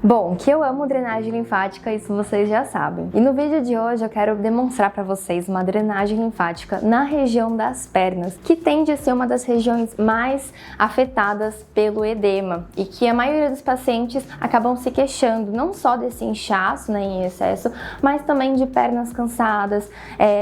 Bom, que eu amo drenagem linfática, isso vocês já sabem. E no vídeo de hoje eu quero demonstrar para vocês uma drenagem linfática na região das pernas, que tende a ser uma das regiões mais afetadas pelo edema e que a maioria dos pacientes acabam se queixando não só desse inchaço, em excesso, mas também de pernas cansadas.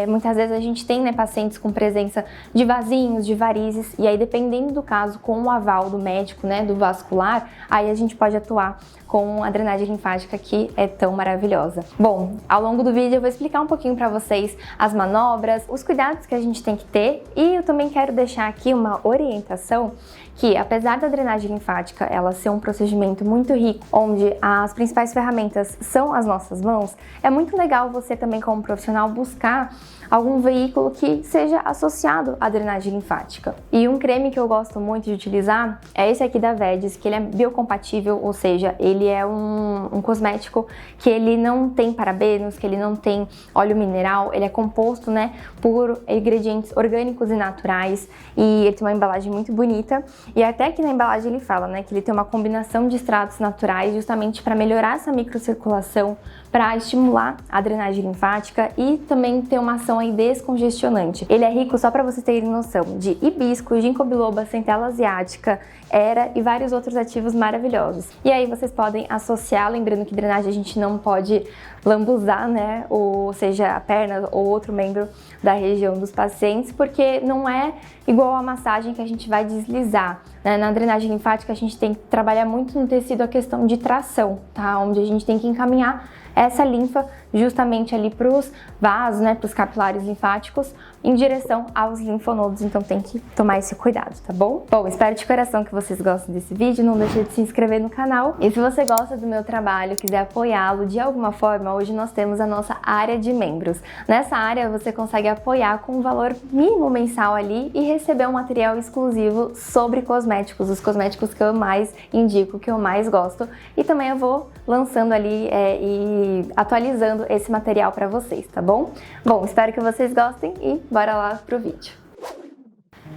Muitas vezes a gente tem, pacientes com presença de vasinhos, de varizes, e aí dependendo do caso, com o aval do médico, do vascular, aí a gente pode atuar com a drenagem linfática que é tão maravilhosa. Bom, ao longo do vídeo eu vou explicar um pouquinho para vocês as manobras, os cuidados que a gente tem que ter, e eu também quero deixar aqui uma orientação que, apesar da drenagem linfática ela ser um procedimento muito rico, onde as principais ferramentas são as nossas mãos, é muito legal você também, como profissional, buscar algum veículo que seja associado à drenagem linfática. E um creme que eu gosto muito de utilizar é esse aqui da Vedis, que ele é biocompatível, ou seja, ele é um cosmético que ele não tem parabenos, que ele não tem óleo mineral, ele é composto, por ingredientes orgânicos e naturais, e ele tem uma embalagem muito bonita. E até aqui na embalagem ele fala, que ele tem uma combinação de extratos naturais justamente para melhorar essa microcirculação, para estimular a drenagem linfática e também ter uma ação aí descongestionante. Ele é rico, só para vocês terem noção, de hibisco, ginkgo biloba, centela asiática, era e vários outros ativos maravilhosos. E aí vocês podem associar, lembrando que drenagem a gente não pode lambuzar, ou seja, a perna ou outro membro da região dos pacientes, porque não é igual a massagem que a gente vai deslizar. Na drenagem linfática a gente tem que trabalhar muito no tecido a questão de tração, onde a gente tem que encaminhar essa linfa justamente ali para os vasos, para os capilares linfáticos, em direção aos linfonodos, então tem que tomar esse cuidado, tá bom? Bom, espero de coração que vocês gostem desse vídeo, não deixe de se inscrever no canal, e se você gosta do meu trabalho, quiser apoiá-lo de alguma forma, hoje nós temos a nossa área de membros. Nessa área você consegue apoiar com um valor mínimo mensal ali e receber um material exclusivo sobre cosméticos, os cosméticos que eu mais indico, que eu mais gosto, e também eu vou lançando ali e atualizando esse material para vocês, tá bom? Bom, espero que vocês gostem e bora lá pro vídeo.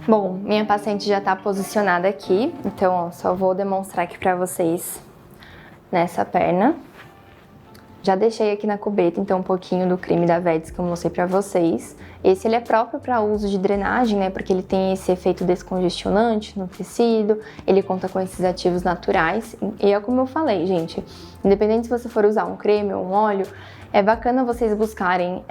Bom, minha paciente já tá posicionada aqui, então só vou demonstrar aqui para vocês nessa perna. Já deixei aqui na cubeta, então, um pouquinho do creme da Vedis que eu mostrei pra vocês. Esse ele é próprio para uso de drenagem, porque ele tem esse efeito descongestionante no tecido, ele conta com esses ativos naturais. E é como eu falei, gente, independente se você for usar um creme ou um óleo, é bacana vocês buscarem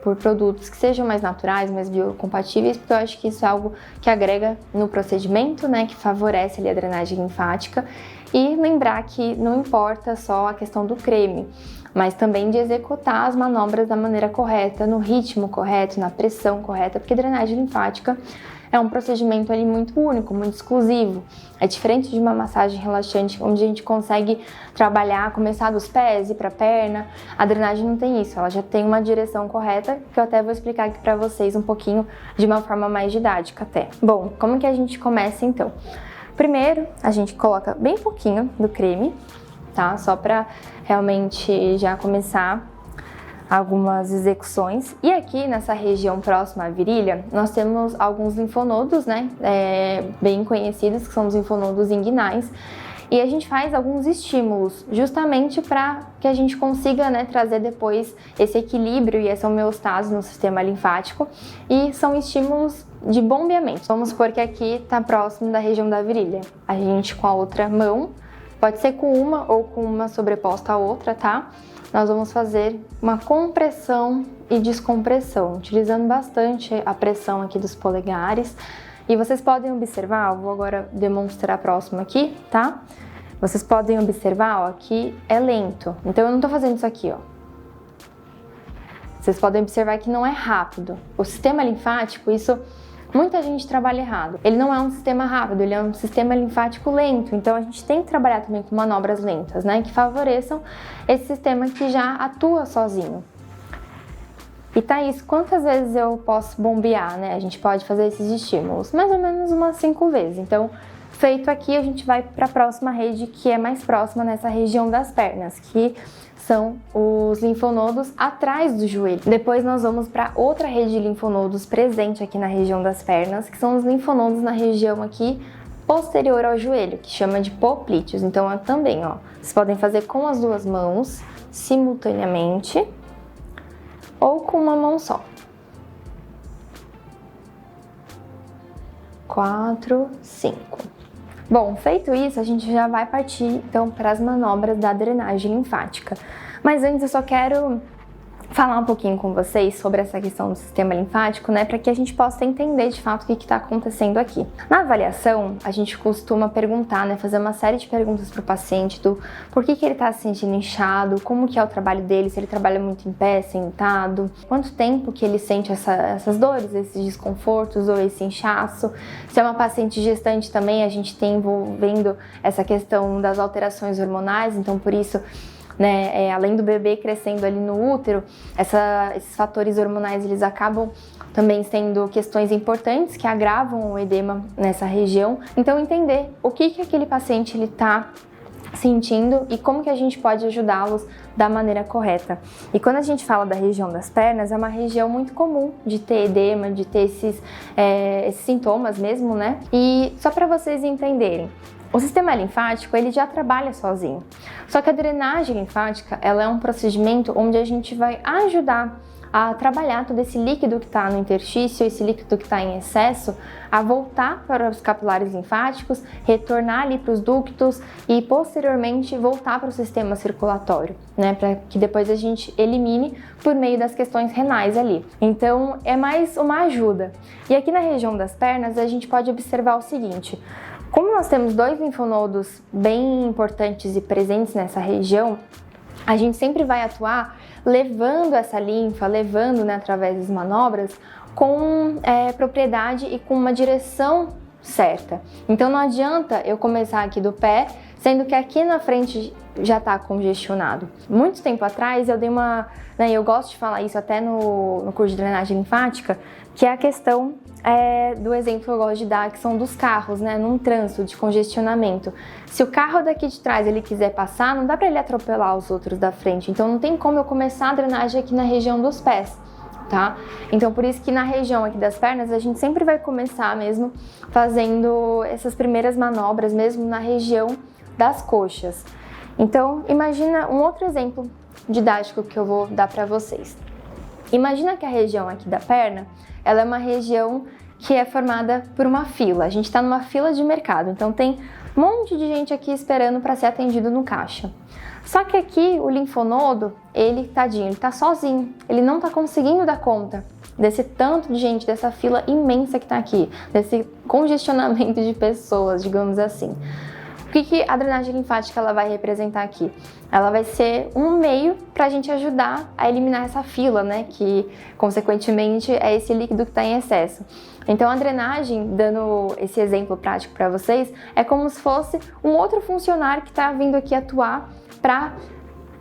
por produtos que sejam mais naturais, mais biocompatíveis, porque eu acho que isso é algo que agrega no procedimento, que favorece ali a drenagem linfática. E lembrar que não importa só a questão do creme, mas também de executar as manobras da maneira correta, no ritmo correto, na pressão correta, porque drenagem linfática é um procedimento ali muito único, muito exclusivo. É diferente de uma massagem relaxante, onde a gente consegue trabalhar, começar dos pés e para a perna. A drenagem não tem isso, ela já tem uma direção correta, que eu até vou explicar aqui para vocês um pouquinho de uma forma mais didática até. Bom, como que a gente começa então? Primeiro, a gente coloca bem pouquinho do creme, só para realmente já começar algumas execuções. E aqui nessa região próxima à virilha, nós temos alguns linfonodos, bem conhecidos, que são os linfonodos inguinais. E a gente faz alguns estímulos, justamente para que a gente consiga trazer depois esse equilíbrio e essa homeostase no sistema linfático. E são estímulos de bombeamento. Vamos supor que aqui está próximo da região da virilha. A gente, com a outra mão, pode ser com uma ou com uma sobreposta à outra, Nós vamos fazer uma compressão e descompressão, utilizando bastante a pressão aqui dos polegares. E vocês podem observar, eu vou agora demonstrar próximo aqui, Vocês podem observar, que é lento. Então eu não tô fazendo isso aqui, Vocês podem observar que não é rápido. O sistema linfático, isso muita gente trabalha errado. Ele não é um sistema rápido, ele é um sistema linfático lento. Então a gente tem que trabalhar também com manobras lentas, que favoreçam esse sistema que já atua sozinho. E Thaís, quantas vezes eu posso bombear, A gente pode fazer esses estímulos? Mais ou menos umas 5 vezes. Então, feito aqui, a gente vai para a próxima rede, que é mais próxima nessa região das pernas, que são os linfonodos atrás do joelho. Depois nós vamos para outra rede de linfonodos presente aqui na região das pernas, que são os linfonodos na região aqui posterior ao joelho, que chama de popliteus. Então, também, ó, vocês podem fazer com as duas mãos, simultaneamente, ou com uma mão só. 4, 5. Bom, feito isso, a gente já vai partir, então, para as manobras da drenagem linfática. Mas antes eu só quero falar um pouquinho com vocês sobre essa questão do sistema linfático, né, para que a gente possa entender de fato o que está acontecendo aqui. Na avaliação, a gente costuma perguntar, né, fazer uma série de perguntas para o paciente do por que ele está se sentindo inchado, como que é o trabalho dele, se ele trabalha muito em pé, sentado, quanto tempo que ele sente essas dores, esses desconfortos ou esse inchaço. Se é uma paciente gestante também, a gente tem envolvendo essa questão das alterações hormonais, então por isso, né, além do bebê crescendo ali no útero, esses fatores hormonais eles acabam também sendo questões importantes que agravam o edema nessa região. Então entender o que aquele paciente ele está sentindo e como que a gente pode ajudá-los da maneira correta. E quando a gente fala da região das pernas, é uma região muito comum de ter edema, de ter esses sintomas mesmo, né? E só para vocês entenderem, o sistema linfático, ele já trabalha sozinho. Só que a drenagem linfática, ela é um procedimento onde a gente vai ajudar a trabalhar todo esse líquido que está no interstício, esse líquido que está em excesso, a voltar para os capilares linfáticos, retornar ali para os ductos e posteriormente voltar para o sistema circulatório, né, para que depois a gente elimine por meio das questões renais ali. Então é mais uma ajuda. E aqui na região das pernas a gente pode observar o seguinte: como nós temos 2 linfonodos bem importantes e presentes nessa região, a gente sempre vai atuar levando essa linfa, levando, né, através das manobras, com propriedade e com uma direção certa. Então não adianta eu começar aqui do pé, sendo que aqui na frente já está congestionado. Muito tempo atrás eu dei eu gosto de falar isso até no curso de drenagem linfática, que é a questão do exemplo que eu gosto de dar, que são dos carros, né, num trânsito de congestionamento. Se o carro daqui de trás ele quiser passar, não dá para ele atropelar os outros da frente, então não tem como eu começar a drenagem aqui na região dos pés, tá? Então por isso que na região aqui das pernas a gente sempre vai começar mesmo fazendo essas primeiras manobras mesmo na região das coxas. Então imagina um outro exemplo didático que eu vou dar para vocês. Imagina que a região aqui da perna, ela é uma região que é formada por uma fila. A gente está numa fila de mercado, então tem um monte de gente aqui esperando para ser atendido no caixa. Só que aqui o linfonodo, ele tá sozinho, ele não está conseguindo dar conta desse tanto de gente, dessa fila imensa que está aqui, desse congestionamento de pessoas, digamos assim. O que a drenagem linfática ela vai representar aqui? Ela vai ser um meio para a gente ajudar a eliminar essa fila, né? Que, consequentemente, é esse líquido que está em excesso. Então, a drenagem, dando esse exemplo prático para vocês, é como se fosse um outro funcionário que está vindo aqui atuar para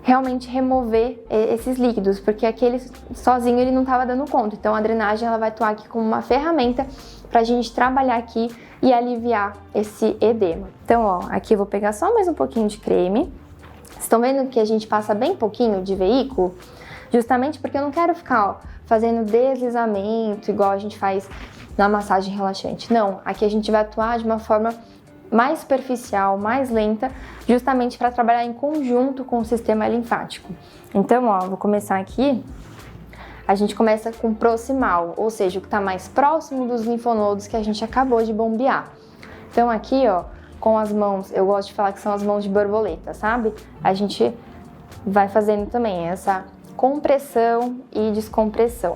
realmente remover esses líquidos, porque aquele sozinho ele não estava dando conta. Então, a drenagem ela vai atuar aqui como uma ferramenta para a gente trabalhar aqui e aliviar esse edema. Então, ó, aqui eu vou pegar só mais um pouquinho de creme. Estão vendo que a gente passa bem pouquinho de veículo? Justamente porque eu não quero ficar, fazendo deslizamento igual a gente faz na massagem relaxante. Não, aqui a gente vai atuar de uma forma mais superficial, mais lenta, justamente para trabalhar em conjunto com o sistema linfático. Então, ó, vou começar aqui. A gente começa com proximal, ou seja, o que está mais próximo dos linfonodos que a gente acabou de bombear. Então aqui, ó, com as mãos, eu gosto de falar que são as mãos de borboleta, sabe? A gente vai fazendo também essa compressão e descompressão.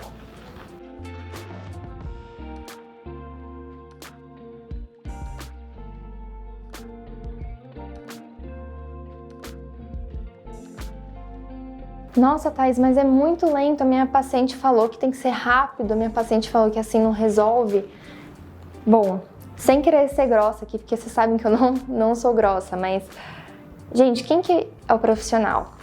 Nossa, Thaís, mas é muito lento, a minha paciente falou que tem que ser rápido, a minha paciente falou que assim não resolve. Bom, sem querer ser grossa aqui, porque vocês sabem que eu não sou grossa, mas, gente, quem que é o profissional?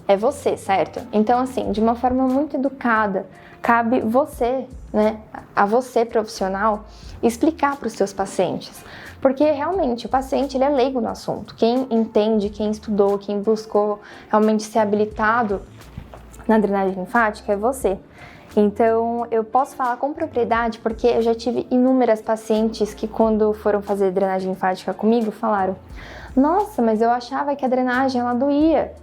É você, certo? Então, assim, de uma forma muito educada, cabe você, né, a você, profissional, explicar para os seus pacientes. Porque realmente o paciente ele é leigo no assunto. Quem entende, quem estudou, quem buscou realmente ser habilitado na drenagem linfática é você. Então, eu posso falar com propriedade porque eu já tive inúmeras pacientes que quando foram fazer drenagem linfática comigo, falaram: nossa, mas eu achava que a drenagem ela doía.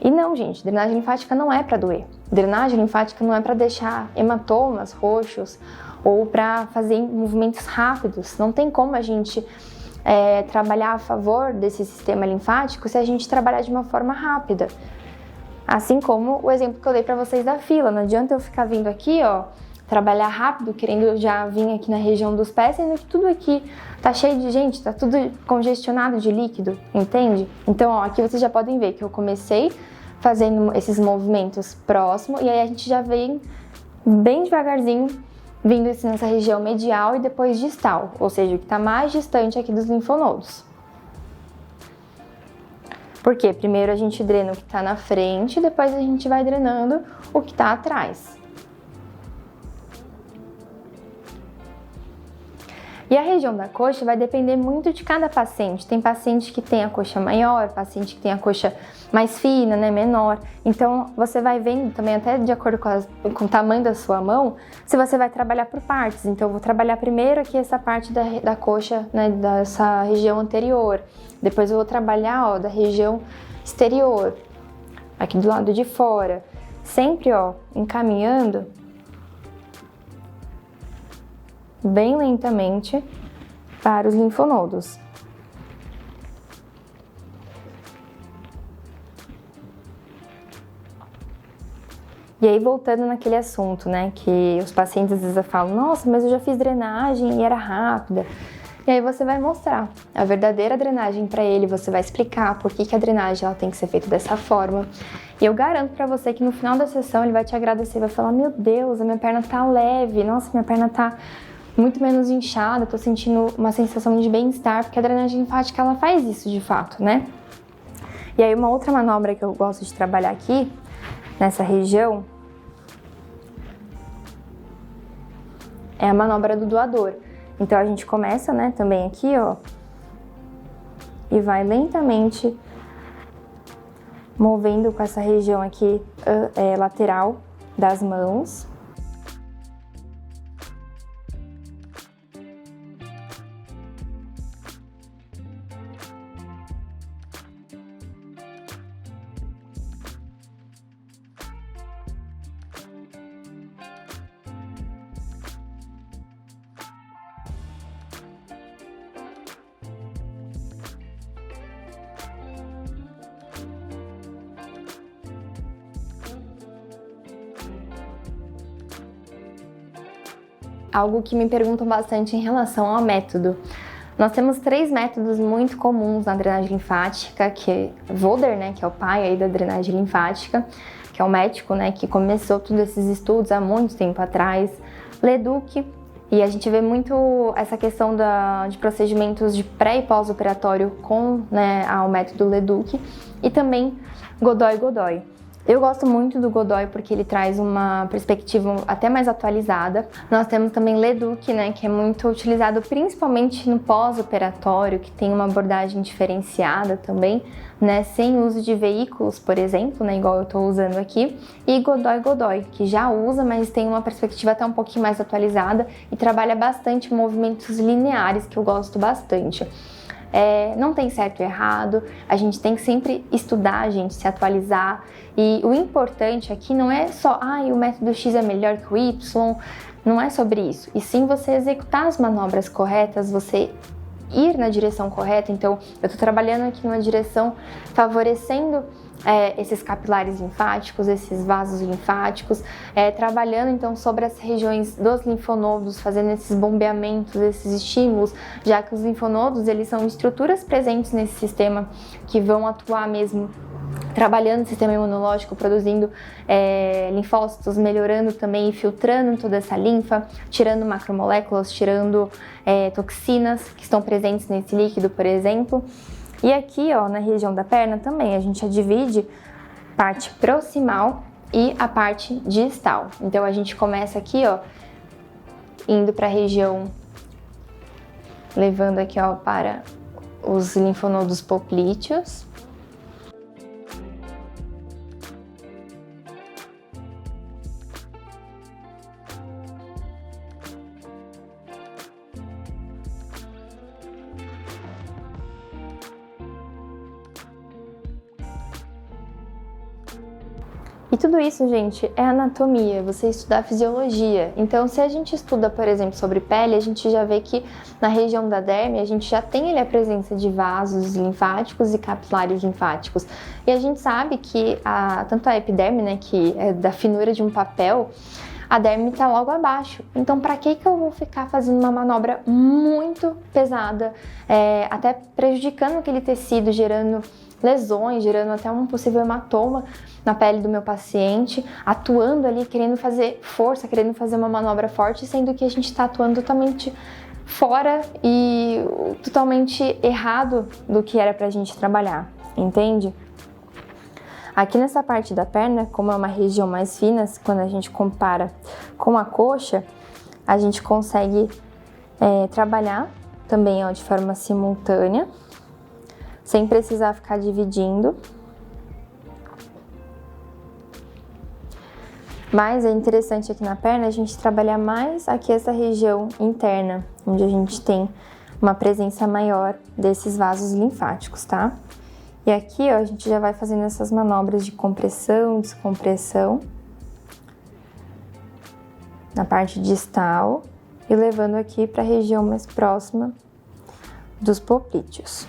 E não, gente, drenagem linfática não é para doer. Drenagem linfática não é para deixar hematomas roxos ou para fazer movimentos rápidos. Não tem como a gente trabalhar a favor desse sistema linfático se a gente trabalhar de uma forma rápida. Assim como o exemplo que eu dei para vocês da fila. Não adianta eu ficar vindo aqui, ó, trabalhar rápido, querendo já vir aqui na região dos pés, sendo que tudo aqui tá cheio de gente, tá tudo congestionado de líquido, entende? Então, ó, aqui vocês já podem ver que eu comecei fazendo esses movimentos próximo e aí a gente já vem bem devagarzinho vindo assim nessa região medial e depois distal, ou seja, o que tá mais distante aqui dos linfonodos. Porque primeiro a gente drena o que está na frente, depois a gente vai drenando o que está atrás. E a região da coxa vai depender muito de cada paciente. Tem paciente que tem a coxa maior, paciente que tem a coxa mais fina, né, menor. Então, você vai vendo também, até de acordo com o tamanho da sua mão, se você vai trabalhar por partes. Então, eu vou trabalhar primeiro aqui essa parte da coxa, né, dessa região anterior. Depois eu vou trabalhar, ó, da região exterior, aqui do lado de fora. Sempre, ó, encaminhando bem lentamente para os linfonodos. E aí, voltando naquele assunto, né, que os pacientes às vezes falam: nossa, mas eu já fiz drenagem e era rápida. E aí você vai mostrar a verdadeira drenagem para ele, você vai explicar por que a drenagem ela tem que ser feita dessa forma. E eu garanto para você que no final da sessão ele vai te agradecer, vai falar: meu Deus, a minha perna tá leve, nossa, minha perna tá muito menos inchada, tô sentindo uma sensação de bem-estar, porque a drenagem linfática ela faz isso de fato, né? E aí uma outra manobra que eu gosto de trabalhar aqui, nessa região, é a manobra do doador. Então a gente começa, né, também aqui, ó, e vai lentamente movendo com essa região aqui lateral das mãos. Algo que me perguntam bastante em relação ao método. Nós temos 3 métodos muito comuns na drenagem linfática, que é Voder, né, que é o pai aí da drenagem linfática, que é o médico, né, que começou todos esses estudos há muito tempo atrás, Leduc, e a gente vê muito essa questão de procedimentos de pré e pós-operatório com, né, ao método Leduc, e também Godoy. Eu gosto muito do Godoy porque ele traz uma perspectiva até mais atualizada. Nós temos também Leduc, né, que é muito utilizado principalmente no pós-operatório, que tem uma abordagem diferenciada também, né, sem uso de veículos, por exemplo, né, igual eu estou usando aqui. E Godoy, que já usa, mas tem uma perspectiva até um pouquinho mais atualizada e trabalha bastante movimentos lineares, que eu gosto bastante. Não tem certo e errado, a gente tem que sempre estudar, se atualizar, e o importante aqui não é só, o método X é melhor que o Y, não é sobre isso, e sim você executar as manobras corretas, você ir na direção correta. Então eu estou trabalhando aqui numa direção favorecendo esses capilares linfáticos, esses vasos linfáticos, trabalhando então sobre as regiões dos linfonodos, fazendo esses bombeamentos, esses estímulos, já que os linfonodos eles são estruturas presentes nesse sistema que vão atuar mesmo trabalhando o sistema imunológico, produzindo linfócitos, melhorando também e filtrando toda essa linfa, tirando macromoléculas, tirando toxinas que estão presentes nesse líquido, por exemplo. E aqui, ó, na região da perna também, a gente já divide parte proximal e a parte distal. Então, a gente começa aqui, ó, indo para a região, levando aqui, ó, para os linfonodos poplíteos. E tudo isso, gente, é anatomia, você estudar fisiologia. Então, se a gente estuda, por exemplo, sobre pele, a gente já vê que na região da derme a gente já tem ali a presença de vasos linfáticos e capilares linfáticos. E a gente sabe que tanto a epiderme, né, que é da finura de um papel, a derme está logo abaixo. Então, para que eu vou ficar fazendo uma manobra muito pesada, até prejudicando aquele tecido, gerando lesões, gerando até um possível hematoma na pele do meu paciente, atuando ali, querendo fazer força, querendo fazer uma manobra forte, sendo que a gente está atuando totalmente fora e totalmente errado do que era pra gente trabalhar, entende? Aqui nessa parte da perna, como é uma região mais fina, quando a gente compara com a coxa, a gente consegue trabalhar também de forma simultânea, sem precisar ficar dividindo. Mas é interessante aqui na perna a gente trabalhar mais aqui essa região interna, onde a gente tem uma presença maior desses vasos linfáticos, tá? E aqui, ó, a gente já vai fazendo essas manobras de compressão, descompressão na parte distal e levando aqui para a região mais próxima dos poplíteos.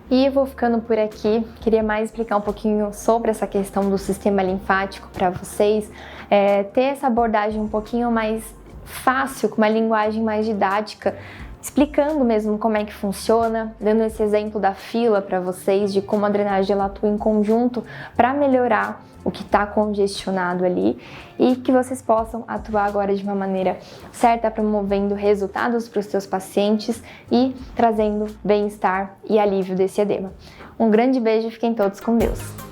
E eu vou ficando por aqui, queria mais explicar um pouquinho sobre essa questão do sistema linfático para vocês, ter essa abordagem um pouquinho mais fácil, com uma linguagem mais didática, explicando mesmo como é que funciona, dando esse exemplo da fila para vocês, de como a drenagem ela atua em conjunto para melhorar o que está congestionado ali e que vocês possam atuar agora de uma maneira certa, promovendo resultados para os seus pacientes e trazendo bem-estar e alívio desse edema. Um grande beijo e fiquem todos com Deus!